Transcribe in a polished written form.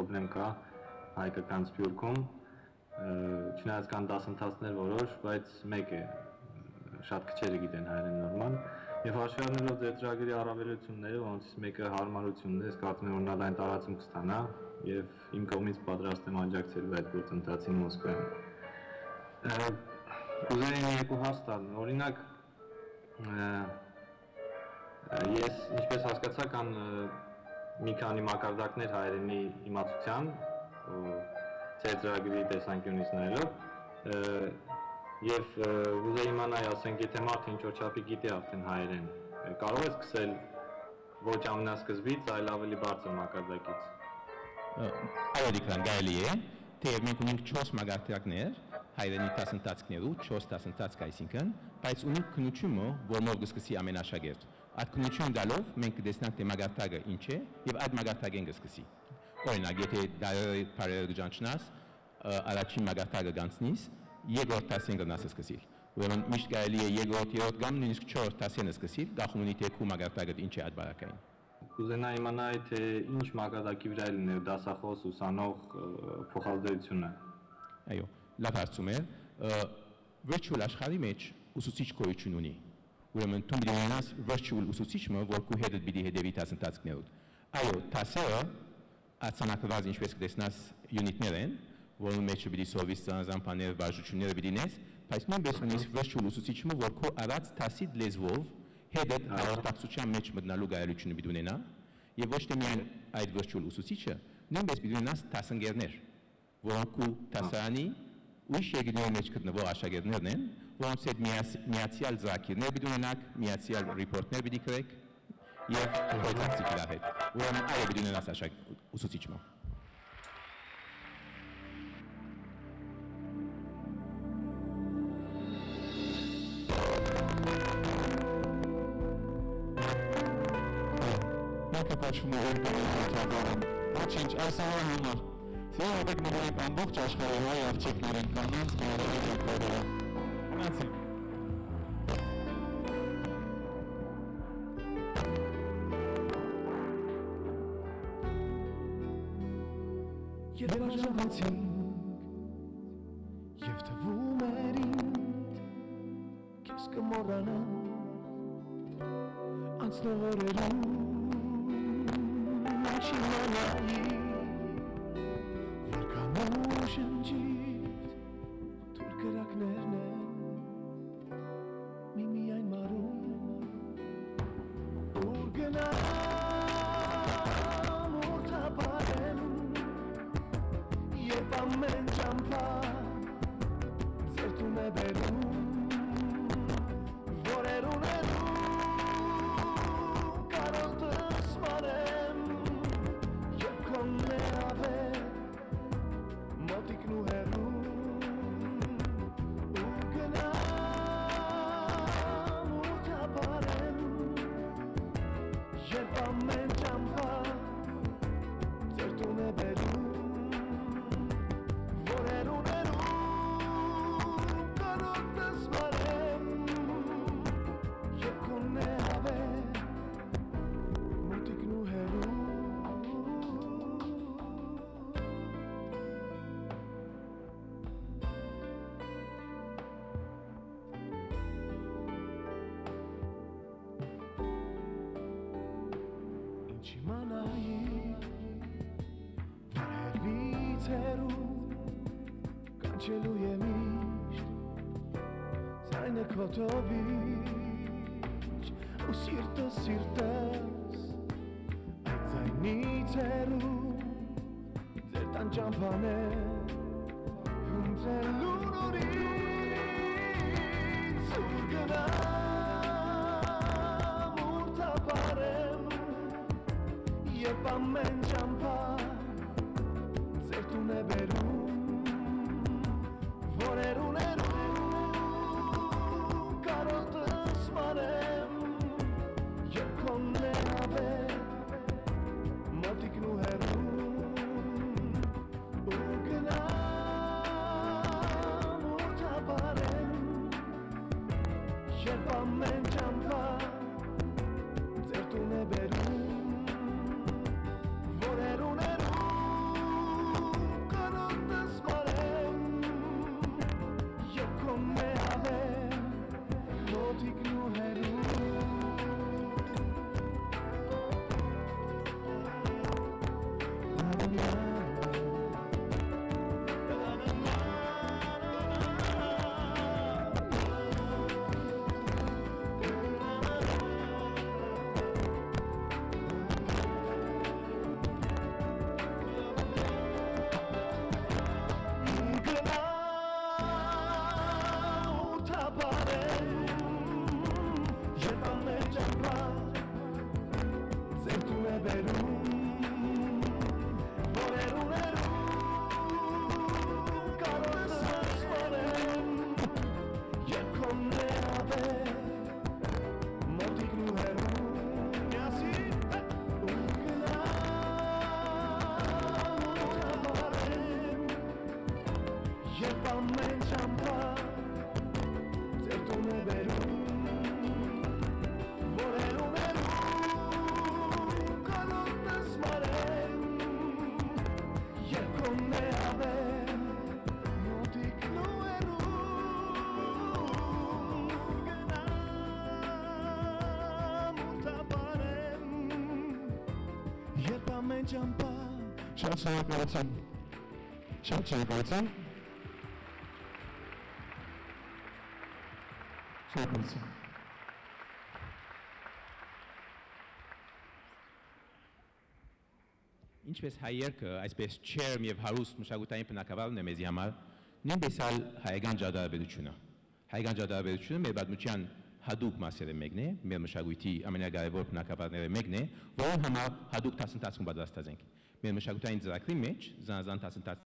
պրոբլեմ կա հայկական սփյուռքում, չնայած կան դասընթացներ որոշ, բայց մեկ է, շատ քչերը գիտեն հայերեն նորմալ, եւ հաշվի առնելով ձեր ծրագրի առավելությունները, որոնցից մեկը հարմարությունն է, ես կարծում եմ, որ նա լայն տարածում կստանա եւ իմ կողմից պատրաստ եմ աջակցելու այդ գործընթացին Մոսկվայում։ Ուզեի երկու հարց տալ, օրինակ ես ինչպես հասկացա կան մի քանի մակարդակներ հայերենի իմացության ձեր ծրագրի տեսանկյունից նայելով եւ ուզեի իմանալ, ասենք, եթե մարդը ինչ-որ չափի գիտի արդեն հայերեն, կարող է սկսել ոչ ամենասկզբից, այլ ավելի բարձր մակարդակից։ Այո, դիքան գալի է, թեև մենք ունենք 4 մակարդակներ հայերենի դասընթացներու 4 դասընթաց կա, այսինքն, բայց ունենք քննությունը, որոնով կսկսի ամեն աշակերտ։ Այդ քննություն գալով մենք կտեսնանք թե մակարդակը ինչ է եւ այդ մակարդակեն կսկսի։ Օրինակ, եթե դարերը բարերը գանչնաս, առաջին մակարդակը գանցնիս, երկրորդ դասեն կնաս սկսել։ Ուրեմն միշտ կարելի է երկրորդ, երրորդ կամ նույնիսկ 4 դասեն սկսել, գախումնի թե քու մակարդակը ինչ է այդ բարակային։ Կուզենայի իմանալ, թե ինչ մակարդակի վրա է լինել դասախոս, ուսանող փոխազդեցությունը։ Այո, լավ հարցում է։ Virtual աշխարհի մեջ ուսուցիչ գոյություն ունի։ Ուրեմն դու պիտի ունենաս virtual ուսուցիչը, որ քու հետ պիտի հետևի դասընթացներով։ Այո, դասերը ացանակված ինչպես կտեսնաս յունիտներ են, որոնց մեջ պիտի սովիս ծանոթանալ բաժությունները պիտի նես, բայց նույնպես ունես virtual ուսուցիչը, որ քու առած դասի լեզվով հետ հաղորդակցության մեջ մտնալու կարողությունը պիտի ունենա, եւ ոչ թե միայն այդ virtual ուսուցիչը, նույնպես պիտի ունենաս դասընկերներ, որոնք քու դասարանի ուրիշ երկրների մեջ գտնվող աշակերտներն են, որոնց հետ միացյալ ծրագիրներ պիտի ունենաք, միացյալ ռիպորտներ պիտի գրեք եւ կոմունիկացիա իրար հետ։ Ուրեմն այո պիտի ունենաս ուսուցիչը։ Ոչինչ, այս ամառ համար Սիրահավեք նվարենք ամբողջ աշխարհի հայ աղջիկներին կանանց բարերի դեպքերը։ Մնացի։ Երբ արժանացինք և թվում էր ինձ քեզ կմոռանամ անցնող օրերում չիմանայի որքան շնչից թուր կրակներն են միայն մարում ուր գնամ ուր թափարեմ երբ ամեն ճամփա ձերտուն է բերում որեր ունենում կարող դսմանեմ երբ քոնն է ավել մոտիկն ու հեռու ու գնամ ու թափարեմ երբ ամեն ճամփա ձերտուն է բերում Քոթովիչ ու սիրտս այդ ձայնից հեռու ձեր տան ճամփան է հունձելու նորից ուր գնամ ուր թափարեմ երբ ամեն ճամփա ձեր տուն է բերում որեր ունենում մոտիկն ու հեռու ու գնամ ու թափարեմ երբ ամեն ճամփա ձեր տուն է բերում որեր ունենում ամեն ճամփա ձեր տուն է բերում որերում կանոտս մարեմ երկում է ավել մոտիկ նուերում գնամ ու տապարեմ երբ ամեն ճամփա Շատ շնորհակալություն։ Շատ շնորհակալություն։ Շնորհակալություն։ Ինչպես հայ երգը, այսպես չերմ եւ հարուստ մշակութային բնակավարն է մեզի համար, նույնպես էլ հայկական ջադարաբերությունը։ Հայկական ջադարաբերությունը մեր պատմության հատուկ մասերը մեկն է, մեր մշակույթի ամենակարևոր բնակավարները մեկն է, որոնց համար հատուկ դասընթացում պատրաստած ենք։ Մեր մշակութային ծրագրի մեջ զանազան դասընթաց